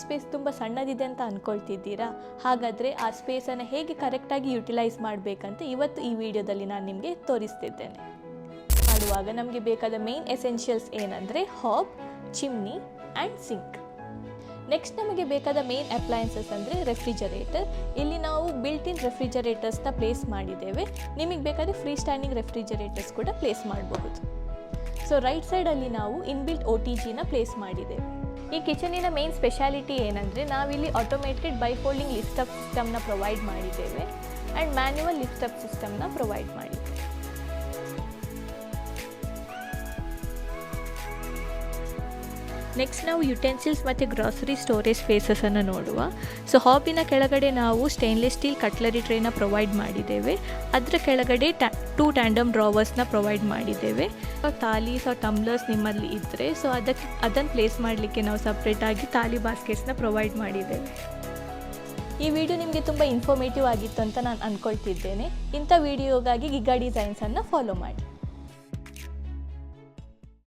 Space ತುಂಬ ಸಣ್ಣದಿದೆ ಅಂತ ಅಂದ್ಕೊಳ್ತಿದ್ದೀರಾ? ಹಾಗಾದರೆ ಆ ಸ್ಪೇಸನ್ನು ಹೇಗೆ ಕರೆಕ್ಟಾಗಿ ಯುಟಿಲೈಸ್ ಮಾಡಬೇಕಂತ ಇವತ್ತು ಈ ವಿಡಿಯೋದಲ್ಲಿ ನಾನು ನಿಮಗೆ ತೋರಿಸ್ತಿದ್ದೇನೆ. ಮಾಡುವಾಗ ನಮಗೆ ಬೇಕಾದ ಮೇನ್ ಎಸೆನ್ಷಿಯಲ್ಸ್ ಏನಂದರೆ hob, chimney and sink. Next ನಮಗೆ ಬೇಕಾದ ಮೇನ್ ಅಪ್ಲಯನ್ಸಸ್ ಅಂದರೆ ರೆಫ್ರಿಜರೇಟರ್. ಇಲ್ಲಿ ನಾವು ಬಿಲ್ಟ್ ಇನ್ ರೆಫ್ರಿಜರೇಟರ್ಸ್ನ ಪ್ಲೇಸ್ ಮಾಡಿದ್ದೇವೆ. ನಿಮಗೆ ಬೇಕಾದರೆ ಫ್ರೀ ಸ್ಟ್ಯಾಂಡಿಂಗ್ ರೆಫ್ರಿಜರೇಟರ್ಸ್ ಕೂಡ ಪ್ಲೇಸ್ ಮಾಡಬಹುದು. ಸೊ ರೈಟ್ ಸೈಡಲ್ಲಿ ನಾವು ಇನ್ಬಿಲ್ಟ್ OTGನ ಪ್ಲೇಸ್ ಮಾಡಿದ್ದೇವೆ. ಈ ಕಿಚನಿನ ಮೇನ್ ಸ್ಪೆಷಾಲಿಟಿ ಏನಂದರೆ ನಾವಿಲ್ಲಿ ಆಟೋಮೇಟೆಡ್ ಬೈಫೋಲ್ಡಿಂಗ್ ಲಿಫ್ಟ್ ಅಪ್ ಸಿಸ್ಟಮ್ನ ಪ್ರೊವೈಡ್ ಮಾಡಿದ್ದೇವೆ ಆ್ಯಂಡ್ ಮ್ಯಾನ್ಯುವಲ್ ಲಿಫ್ಟ್ ಅಪ್ ಸಿಸ್ಟಮ್ನ ಪ್ರೊವೈಡ್ ಮಾಡಿದ್ದೇವೆ. ನೆಕ್ಸ್ಟ್ ನಾವು ಯುಟೆನ್ಸಿಲ್ಸ್ ಮತ್ತು ಗ್ರಾಸರಿ ಸ್ಟೋರೇಜ್ ಸ್ಪೇಸಸನ್ನು ನೋಡುವ. ಸೊ ಹಾಬಿನ ಕೆಳಗಡೆ ನಾವು stainless steel cutlery train provide ಮಾಡಿದ್ದೇವೆ. ಅದರ ಕೆಳಗಡೆ 2 ಟ್ಯಾಂಡಮ್ ಡ್ರಾವರ್ಸ್ನ ಪ್ರೊವೈಡ್ ಮಾಡಿದ್ದೇವೆ. ತಾಲೀಸ್ ಟಂಬ್ಲರ್ಸ್ ನಿಮ್ಮಲ್ಲಿ ಇದ್ದರೆ ಸೊ ಅದನ್ನು ಪ್ಲೇಸ್ ಮಾಡಲಿಕ್ಕೆ ನಾವು ಸಪ್ರೇಟಾಗಿ ತಾಲಿ ಬಾಸ್ಕೆಟ್ಸ್ನ ಪ್ರೊವೈಡ್ ಮಾಡಿದ್ದೇವೆ. ಈ ವಿಡಿಯೋ ನಿಮಗೆ ತುಂಬ ಇನ್ಫಾರ್ಮೇಟಿವ್ ಆಗಿತ್ತು ಅಂತ ನಾನು ಅಂದ್ಕೊಳ್ತಿದ್ದೇನೆ. ಇಂಥ ವಿಡಿಯೋಗಾಗಿ ಗಿಗಾ ಡಿಸೈನ್ಸನ್ನು ಫಾಲೋ ಮಾಡಿ.